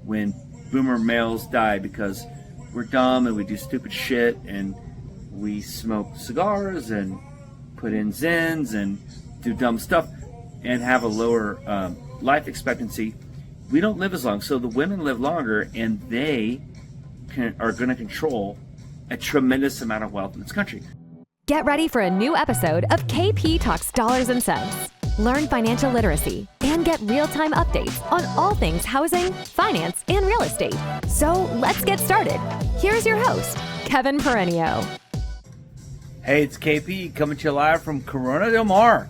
when boomer males die because we're dumb and we do stupid shit and we smoke cigars and put in Zens and do dumb stuff and have a lower life expectancy. We don't live as long. So the women live longer, and they are going to control a tremendous amount of wealth in this country. Get ready for a new episode of KP Talks Dollars and Cents. Learn financial literacy and get real-time updates on all things housing, finance, and real estate. So let's get started. Here's your host, Kevin Perenio. Hey, it's KP coming to you live from Corona del Mar.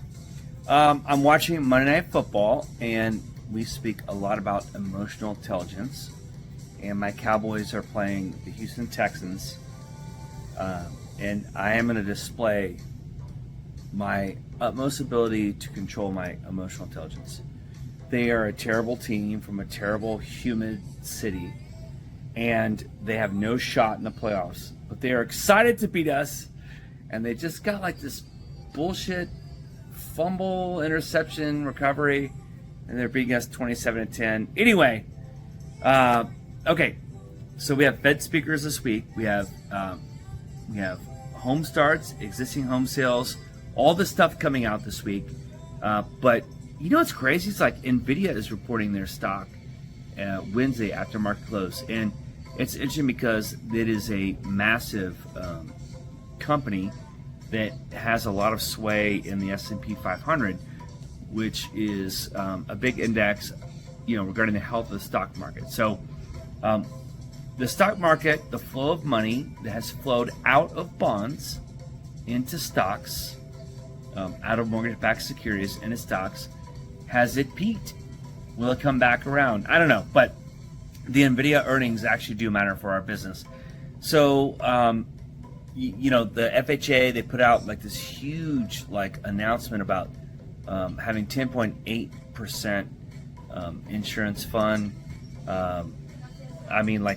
I'm watching Monday Night Football, and we speak a lot about emotional intelligence. And my Cowboys are playing the Houston Texans. And I am going to display my utmost ability to control my emotional intelligence. They are a terrible team from a terrible, humid city, and they have no shot in the playoffs. But they are excited to beat us, and they just got like this bullshit fumble, interception, recovery, and they're beating us 27-10. Anyway, okay, so we have Fed speakers this week. We have home starts, existing home sales, all this stuff coming out this week. But you know what's crazy? It's like NVIDIA is reporting their stock Wednesday after market close. And it's interesting because it is a massive company that has a lot of sway in the S&P 500, which is a big index, regarding the health of the stock market. So the stock market, the flow of money that has flowed out of bonds into stocks, out of mortgage-backed securities into stocks, has it peaked? Will it come back around? I don't know, but the NVIDIA earnings actually do matter for our business. So, the FHA, they put out like this huge announcement about having 10.8% insurance fund.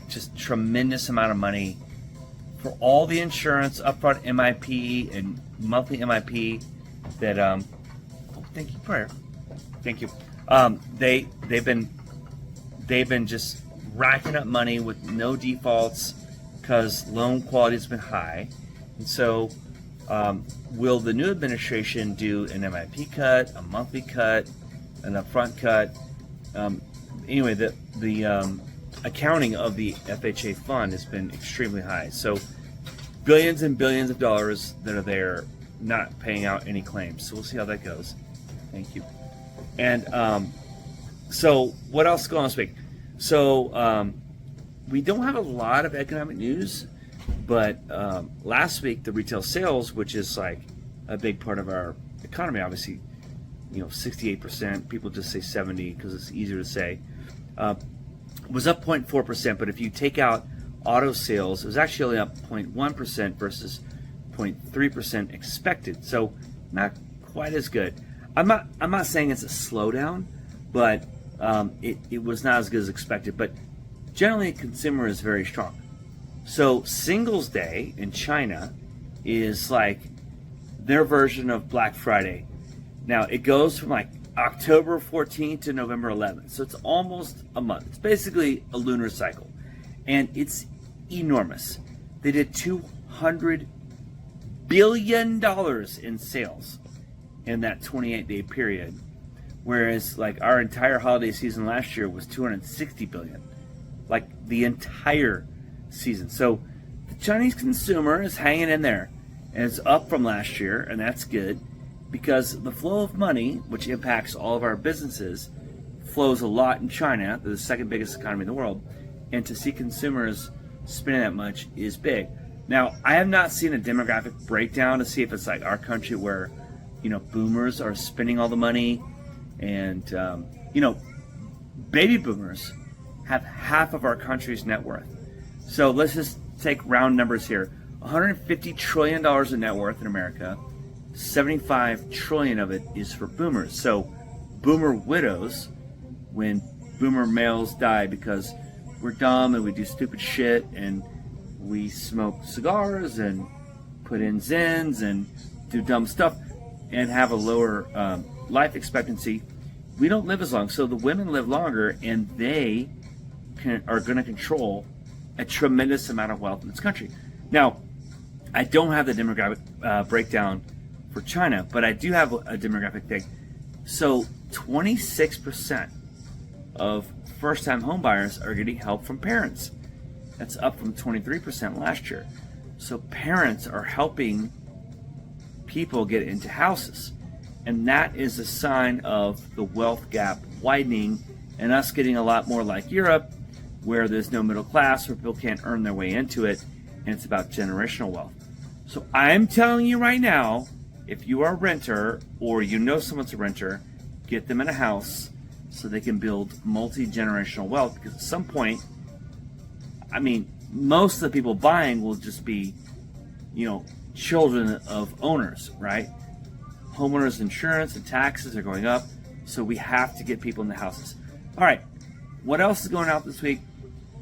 Just tremendous amount of money for all the insurance, upfront MIP and monthly MIP that thank you, prayer. Thank you. They've been just racking up money with no defaults because loan quality has been high. And so will the new administration do an MIP cut, a monthly cut, an upfront cut? Anyway, the accounting of the FHA fund has been extremely high. So billions and billions of dollars that are there not paying out any claims. So we'll see how that goes. Thank you. And so what else is going on this week? So we don't have a lot of economic news, but last week the retail sales, which is like a big part of our economy, obviously, 68%, people just say 70 because it's easier to say, was up 0.4%, but if you take out auto sales, it was actually only up 0.1% versus 0.3% expected. So not quite as good. I'm not saying it's a slowdown, but it was not as good as expected. But generally, consumer is very strong. So Singles Day in China is like their version of Black Friday. Now it goes from like October 14th to November 11th. So it's almost a month. It's basically a lunar cycle. And it's enormous. They did $200 billion in sales in that 28-day period. Whereas like our entire holiday season last year was $260 billion. Like the entire season. So the Chinese consumer is hanging in there. And it's up from last year, and that's good. Because the flow of money, which impacts all of our businesses, flows a lot in China, the second biggest economy in the world, and to see consumers spending that much is big. Now, I have not seen a demographic breakdown to see if it's like our country where, boomers are spending all the money, and, baby boomers have half of our country's net worth. So let's just take round numbers here. $150 trillion in net worth in America. 75 trillion of it is for boomers. So boomer widows, when boomer males die because we're dumb and we do stupid shit and we smoke cigars and put in Zens and do dumb stuff and have a lower life expectancy, we don't live as long. So the women live longer, and they are going to control a tremendous amount of wealth in this country. Now, I don't have the demographic breakdown for China, but I do have a demographic thing. So 26% of first-time home buyers are getting help from parents. That's up from 23% last year. So parents are helping people get into houses. And that is a sign of the wealth gap widening and us getting a lot more like Europe, where there's no middle class, where people can't earn their way into it, and it's about generational wealth. So I'm telling you right now, if you are a renter or you know someone's a renter, get them in a house so they can build multi-generational wealth, because at some point, I mean, most of the people buying will just be, children of owners, right? Homeowners insurance and taxes are going up, so we have to get people in the houses. All right, what else is going out this week?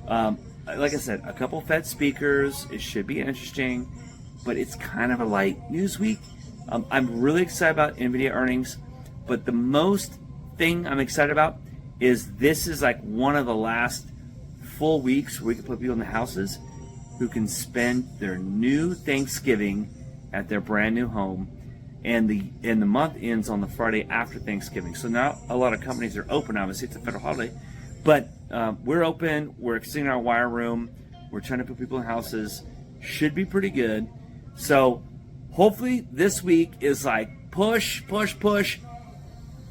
Like I said, a couple Fed speakers. It should be interesting, but it's kind of a light news week. I'm really excited about NVIDIA earnings, but the most thing I'm excited about is this is like one of the last full weeks where we can put people in the houses who can spend their new Thanksgiving at their brand new home, and the month ends on the Friday after Thanksgiving. So now a lot of companies are open. Obviously, it's a federal holiday, but we're open. We're extending our wire room. We're trying to put people in houses. Should be pretty good. So hopefully this week is like push.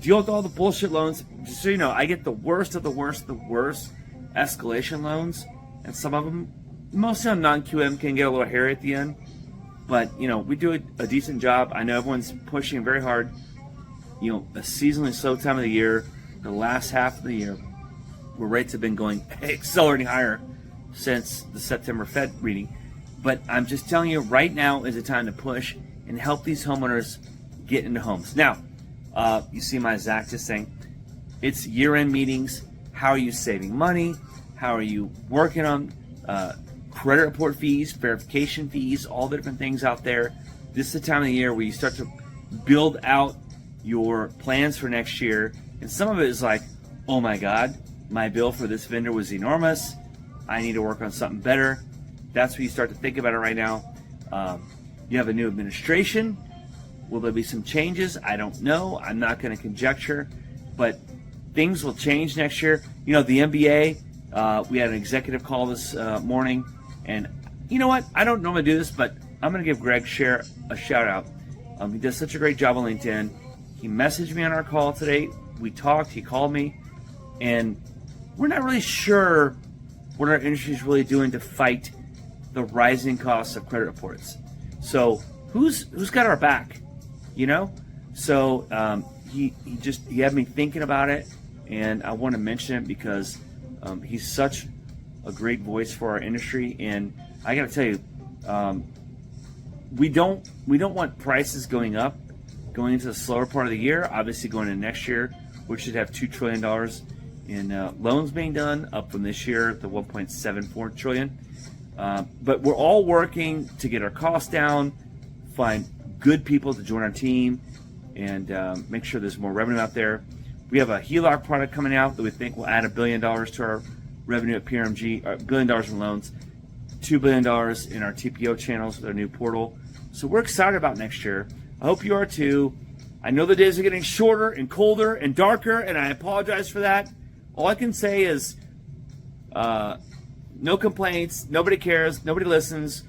Deal with all the bullshit loans. Just so you know, I get the worst of the worst escalation loans, and some of them, mostly on non-QM, can get a little hairy at the end. But, we do a decent job. I know everyone's pushing very hard. A seasonally slow time of the year, the last half of the year, where rates have been going accelerating higher since the September Fed reading. But I'm just telling you, right now is the time to push and help these homeowners get into homes. Now, you see my Zach just saying, it's year-end meetings. How are you saving money? How are you working on credit report fees, verification fees, all the different things out there? This is the time of the year where you start to build out your plans for next year. And some of it is like, oh my God, my bill for this vendor was enormous. I need to work on something better. That's where you start to think about it right now. You have a new administration. Will there be some changes? I don't know. I'm not going to conjecture, but things will change next year. The NBA, we had an executive call this morning, and you know what? I don't normally do this, but I'm going to give Greg Share a shout out. He does such a great job on LinkedIn. He messaged me on our call today. We talked. He called me, and we're not really sure what our industry is really doing to fight the rising costs of credit reports. So who's got our back? So he had me thinking about it, and I want to mention it because he's such a great voice for our industry. And I got to tell you, we don't want prices going up going into the slower part of the year. Obviously, going into next year, we should have $2 trillion in loans being done, up from this year, the $1.74 trillion. But we're all working to get our costs down, find good people to join our team, and make sure there's more revenue out there. We have a HELOC product coming out that we think will add $1 billion to our revenue at PRMG, $1 billion in loans, $2 billion in our TPO channels with our new portal. So we're excited about next year. I hope you are too. I know the days are getting shorter and colder and darker, and I apologize for that. All I can say is no complaints, nobody cares, nobody listens.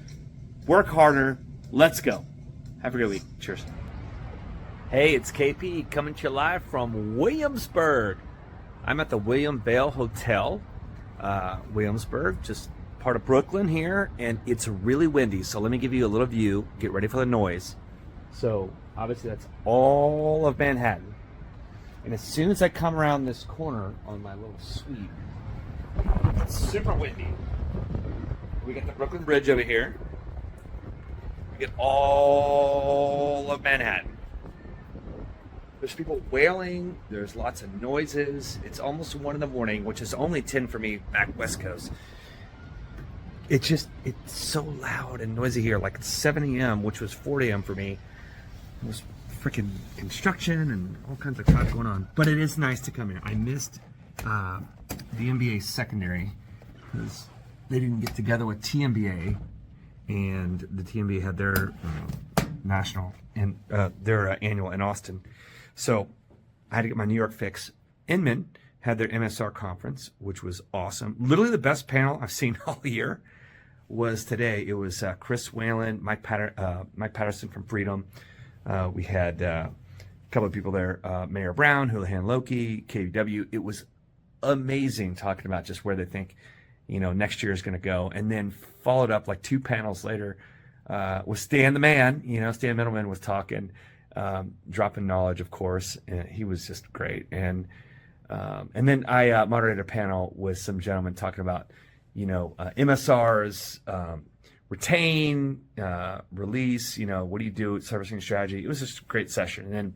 Work harder. Let's go. Have a good week. Cheers. Hey, it's KP coming to you live from Williamsburg. I'm at the William Vale Hotel, Williamsburg, just part of Brooklyn here, and it's really windy. So let me give you a little view. Get ready for the noise. So obviously that's all of Manhattan. And as soon as I come around this corner on my little suite, it's super windy. We got the Brooklyn Bridge over here. We get all of Manhattan. There's people wailing. There's lots of noises. It's almost 1 in the morning, which is only 10 for me back West Coast. It's so loud and noisy here. Like it's 7 a.m., which was 4 a.m. for me. It was freaking construction and all kinds of crap going on. But it is nice to come here. I missed the NBA secondary. because they didn't get together with TMBA, and the TMBA had their national and their annual in Austin. So I had to get my New York fix. Inman had their MSR conference, which was awesome. Literally the best panel I've seen all year was today. It was Chris Whalen, Mike Patterson from Freedom. We had a couple of people there, Mayor Brown, Houlihan Lokey, KW. It was amazing talking about just where they think, next year is going to go. And then followed up like 2 panels later with Stan the Man. Stan Middleman was talking, dropping knowledge, of course. And he was just great. And then I moderated a panel with some gentlemen talking about, MSRs, retain, release, what do you do with servicing strategy? It was just a great session. And then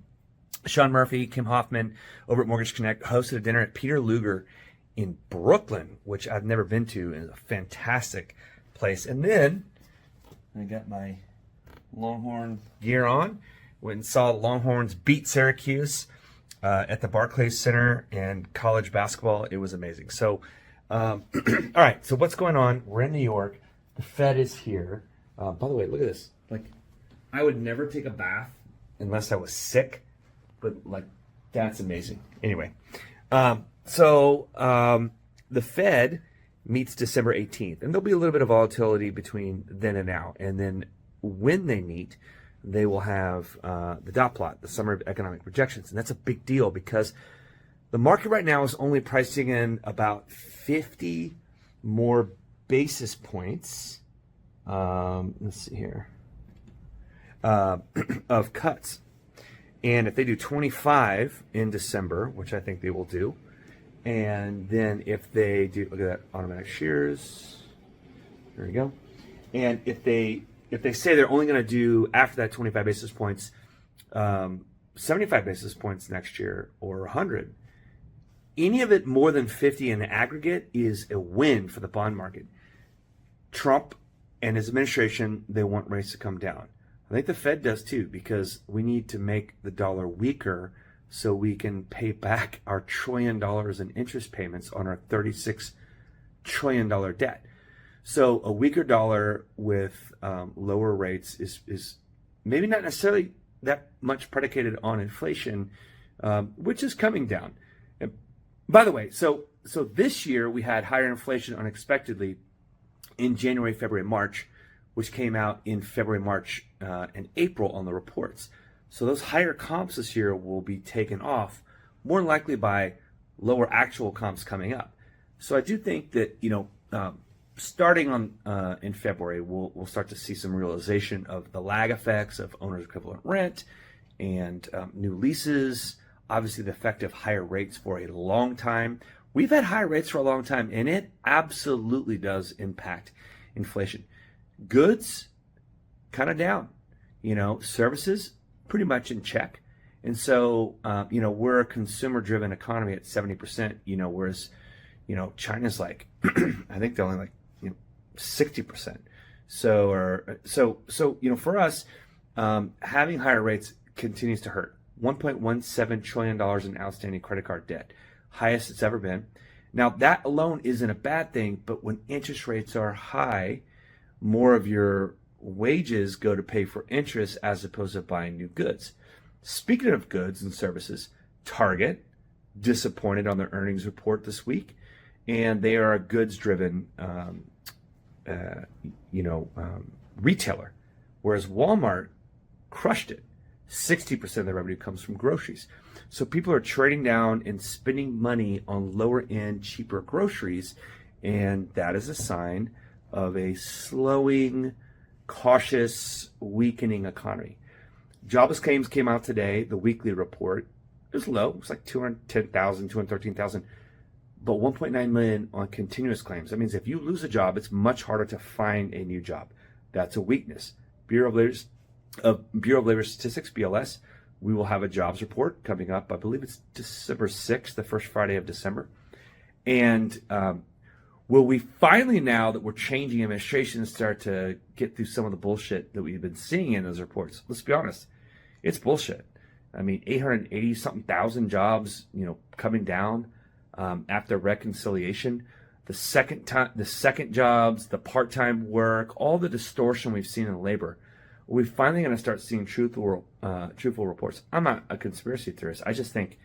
Sean Murphy, Kim Hoffman over at Mortgage Connect hosted a dinner at Peter Luger in Brooklyn, which I've never been to, and it's a fantastic place. And then I got my Longhorn gear on, went and saw the Longhorns beat Syracuse at the Barclays Center and college basketball. It was amazing. So, all right, so what's going on? We're in New York. The Fed is here. By the way, look at this. Like, I would never take a bath unless I was sick, but like, that's amazing. Anyway, so the Fed meets December 18th, and there'll be a little bit of volatility between then and now. And then when they meet, they will have the dot plot, the summary of economic projections. And that's a big deal because the market right now is only pricing in about 50 more basis points. Let's see here. Of cuts. And if they do 25 in December, which I think they will do, and then if they do, look at that, automatic shears. There we go. And if they say they're only going to do, after that 25 basis points, 75 basis points next year or 100, any of it more than 50 in the aggregate is a win for the bond market. Trump and his administration, they want rates to come down. I think the Fed does too, because we need to make the dollar weaker so we can pay back our $1 trillion in interest payments on our $36 trillion debt. So a weaker dollar with lower rates is maybe not necessarily that much predicated on inflation, which is coming down. And by the way, so this year we had higher inflation unexpectedly in January, February, March, which came out in February, March, and April on the reports. So those higher comps this year will be taken off, more than likely by lower actual comps coming up. So I do think that, starting on in February, we'll start to see some realization of the lag effects of owner's equivalent rent and new leases. Obviously, the effect of higher rates for a long time. We've had higher rates for a long time, and it absolutely does impact inflation. Goods, kind of down. Services, pretty much in check. And so, we're a consumer-driven economy at 70%, whereas, China's like, I think they're only like, 60%. So, for us, having higher rates continues to hurt. $1.17 trillion in outstanding credit card debt, highest it's ever been. Now, that alone isn't a bad thing, but when interest rates are high, more of your wages go to pay for interest as opposed to buying new goods. Speaking of goods and services, Target disappointed on their earnings report this week, and they are a goods-driven, retailer, whereas Walmart crushed it. 60% of their revenue comes from groceries. So people are trading down and spending money on lower-end, cheaper groceries, and that is a sign of a slowing, cautious, weakening economy. Jobless claims came out today, the weekly report. It was low. It was like 210,000, 213,000, but 1.9 million on continuous claims. That means if you lose a job, it's much harder to find a new job. That's a weakness. Bureau of Labor Statistics, BLS, we will have a jobs report coming up. I believe it's December 6th, the first Friday of December. And will we finally, now that we're changing administration, start to get through some of the bullshit that we've been seeing in those reports? Let's be honest. It's bullshit. I mean, 880-something thousand jobs, coming down after reconciliation. the second jobs, the part-time work, all the distortion we've seen in labor. We're finally going to start seeing truthful reports. I'm not a conspiracy theorist. I just think,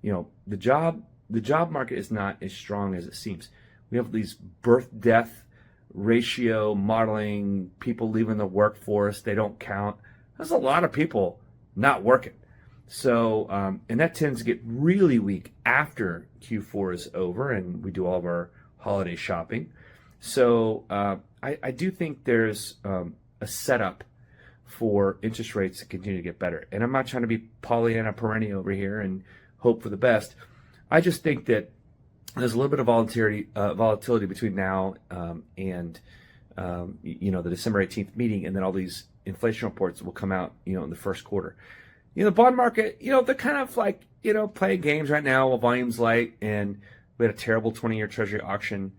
the job market is not as strong as it seems. We have these birth-death ratio modeling, people leaving the workforce, they don't count. There's a lot of people not working. So, and that tends to get really weak after Q4 is over and we do all of our holiday shopping. So I do think there's a setup for interest rates to continue to get better. And I'm not trying to be Pollyanna perennial over here and hope for the best. I just think that there's a little bit of volatility between now and the December 18th meeting, and then all these inflation reports will come out in the first quarter. The bond market, they're kind of like playing games right now while volume's light, and we had a terrible 20-year Treasury auction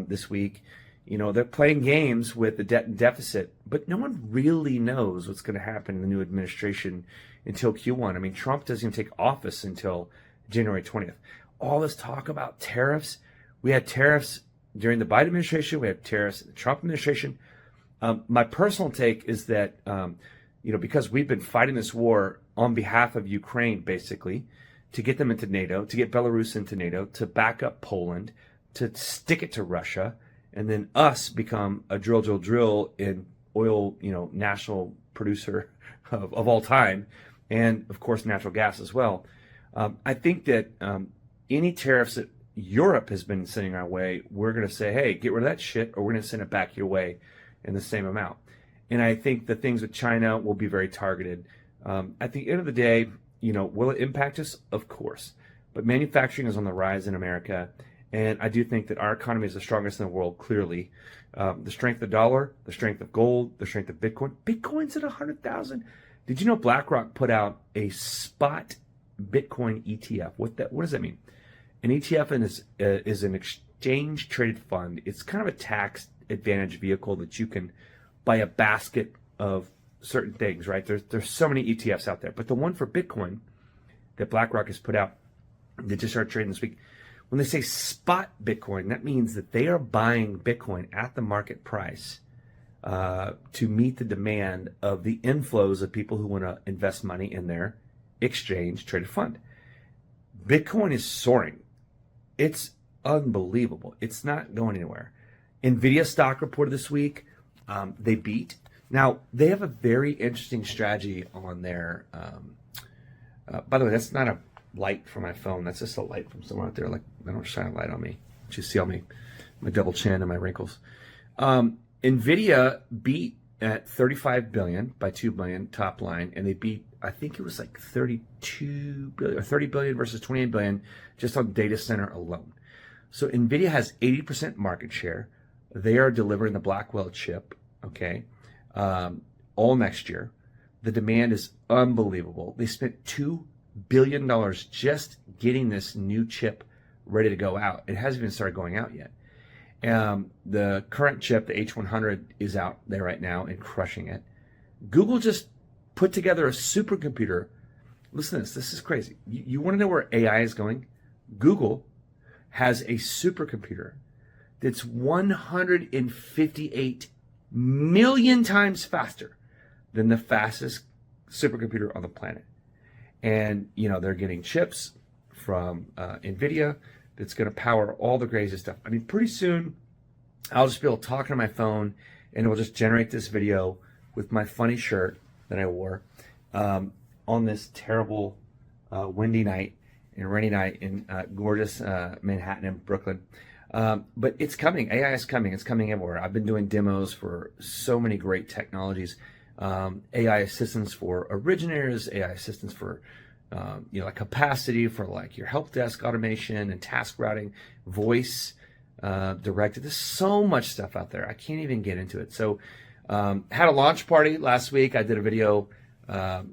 this week. They're playing games with the debt and deficit, but no one really knows what's going to happen in the new administration until Q1. I mean, Trump doesn't even take office until January 20th. All this talk about tariffs, we had tariffs during the Biden administration, we had tariffs in the Trump administration. My personal take is that, because we've been fighting this war on behalf of Ukraine, basically, to get them into NATO, to get Belarus into NATO, to back up Poland, to stick it to Russia, and then us become a drill in oil, national producer of all time, and of course natural gas as well. I think that any tariffs that Europe has been sending our way, we're going to say, hey, get rid of that shit, or we're going to send it back your way in the same amount. And I think the things with China will be very targeted. At the end of the day, will it impact us? Of course. But manufacturing is on the rise in America. And I do think that our economy is the strongest in the world, clearly. The strength of the dollar, the strength of gold, the strength of Bitcoin. Bitcoin's at 100,000. Did you know BlackRock put out a spot Bitcoin ETF? What does that mean? An ETF is an exchange traded fund. It's kind of a tax advantage vehicle that you can buy a basket of certain things, right? There's so many ETFs out there. But the one for Bitcoin that BlackRock has put out, they just started trading this week. When they say spot Bitcoin, that means that they are buying Bitcoin at the market price to meet the demand of the inflows of people who want to invest money in their exchange traded fund. Bitcoin is soaring. It's unbelievable. It's not going anywhere. NVIDIA stock reported this week. They beat. Now, they have a very interesting strategy on their... by the way, that's not a light from my phone. That's just a light from somewhere out there. Like, I don't shine a light on me. You see all my double chin and my wrinkles. NVIDIA beat at 35 billion by 2 billion top line, and they beat, I think it was like 32 billion or 30 billion versus 28 billion just on data center alone. So NVIDIA has 80% market share. They are delivering the Blackwell chip, okay, all next year. The demand is unbelievable. They spent $2 billion just getting this new chip ready to go out. It hasn't even started going out yet. The current chip, the H100, is out there right now and crushing it. Google just put together a supercomputer. Listen to this. This is crazy. You want to know where AI is going? Google has a supercomputer that's 158 million times faster than the fastest supercomputer on the planet. And, they're getting chips from NVIDIA that's going to power all the crazy stuff. I mean, pretty soon, I'll just be able to talk on my phone, and it will just generate this video with my funny shirt that I wore on this terrible windy night and rainy night in gorgeous Manhattan and Brooklyn. But it's coming. AI is coming. It's coming everywhere. I've been doing demos for so many great technologies. AI assistance for originators, AI assistance for like capacity for like your help desk automation and task routing, voice directed. There's so much stuff out there. I can't even get into it. So had a launch party last week. I did a video,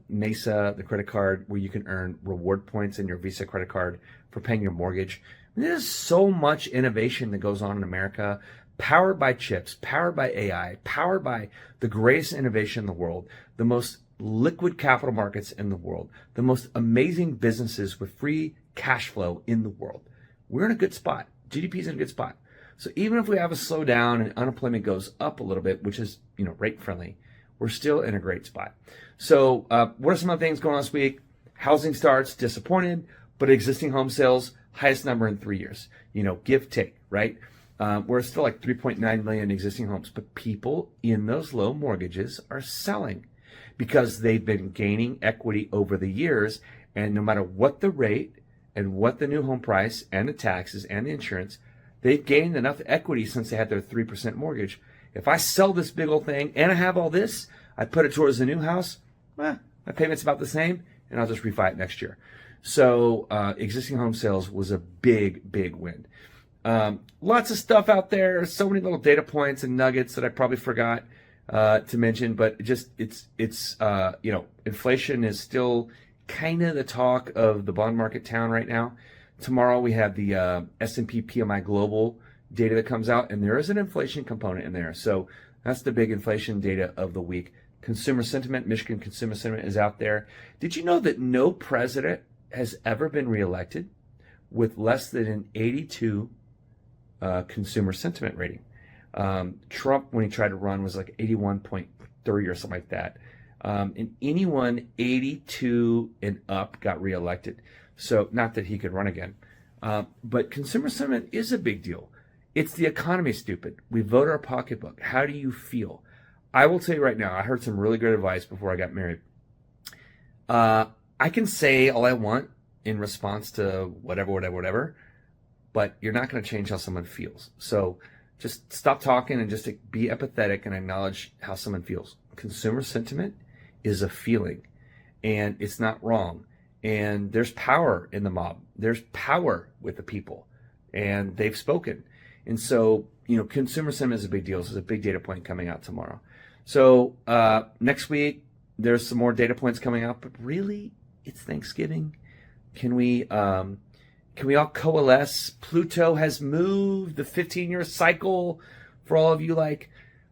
Mesa, the credit card, where you can earn reward points in your Visa credit card for paying your mortgage. There's so much innovation that goes on in America, powered by chips, powered by AI, powered by the greatest innovation in the world, the most liquid capital markets in the world, the most amazing businesses with free cash flow in the world. We're in a good spot. GDP is in a good spot. So even if we have a slowdown and unemployment goes up a little bit, which is, rate friendly, we're still in a great spot. So what are some of the things going on this week? Housing starts, disappointed, but existing home sales, highest number in 3 years. Give, take, right? We're still like 3.9 million existing homes, but people in those low mortgages are selling because they've been gaining equity over the years. And no matter what the rate and what the new home price and the taxes and the insurance, they've gained enough equity since they had their 3% mortgage. If I sell this big old thing and I have all this, I put it towards the new house, my payment's about the same, and I'll just refi it next year. So existing home sales was a big, big win. Lots of stuff out there, so many little data points and nuggets that I probably forgot to mention, but inflation is still kind of the talk of the bond market town right now. Tomorrow we have the S&P PMI Global data that comes out, and there is an inflation component in there. So that's the big inflation data of the week. Consumer sentiment, Michigan consumer sentiment is out there. Did you know that no president has ever been reelected with less than an 82 consumer sentiment rating? Trump, when he tried to run, was like 81.3 or something like that. And anyone 82 and up got reelected. So not that he could run again. But consumer sentiment is a big deal. It's the economy, stupid. We vote our pocketbook. How do you feel? I will tell you right now, I heard some really good advice before I got married. I can say all I want in response to whatever, but you're not going to change how someone feels. So just stop talking and just be empathetic and acknowledge how someone feels. Consumer sentiment is a feeling, and it's not wrong. And there's power in the mob. There's power with the people, and they've spoken. And so, consumer sentiment is a big deal. So there's a big data point coming out tomorrow. So next week, there's some more data points coming out, but really, it's Thanksgiving. Can we all coalesce? Pluto has moved, the 15-year cycle for all of you like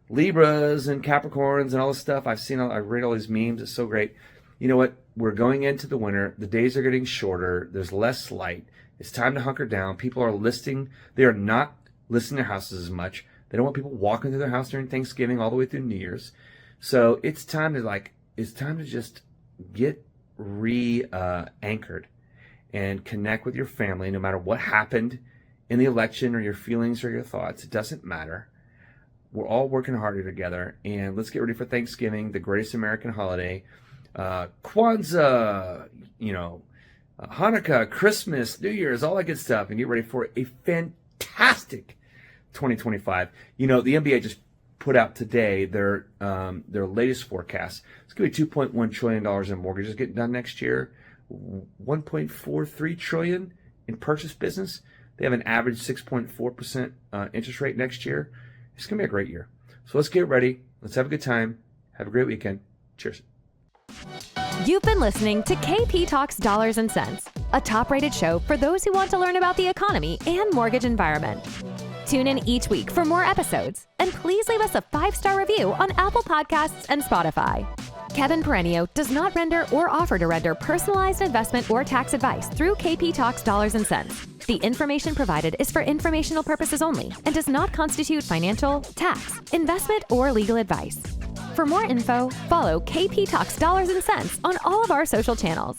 Libras and Capricorns and all this stuff. I read all these memes. It's so great. You know what? We're going into the winter. The days are getting shorter. There's less light. It's time to hunker down. People are listing. They are not listing their houses as much. They don't want people walking through their house during Thanksgiving all the way through New Year's. So it's time to just get anchored and connect with your family, no matter what happened in the election or your feelings or your thoughts. It doesn't matter. We're all working harder together, and let's get ready for Thanksgiving, the greatest American holiday. Kwanzaa, Hanukkah, Christmas, New Year's, all that good stuff, and get ready for a fantastic 2025. The NBA just put out today their latest forecast. It's going to be $2.1 trillion in mortgages getting done next year, $1.43 trillion in purchase business. They have an average 6.4% interest rate next year. It's going to be a great year. So let's get ready. Let's have a good time. Have a great weekend. Cheers. You've been listening to KP Talks Dollars and Cents, a top-rated show for those who want to learn about the economy and mortgage environment. Tune in each week for more episodes, and please leave us a 5-star review on Apple Podcasts and Spotify. Kevin Perenio does not render or offer to render personalized investment or tax advice through KP Talks Dollars and Cents. The information provided is for informational purposes only and does not constitute financial, tax, investment, or legal advice. For more info, follow KP Talks Dollars and Cents on all of our social channels.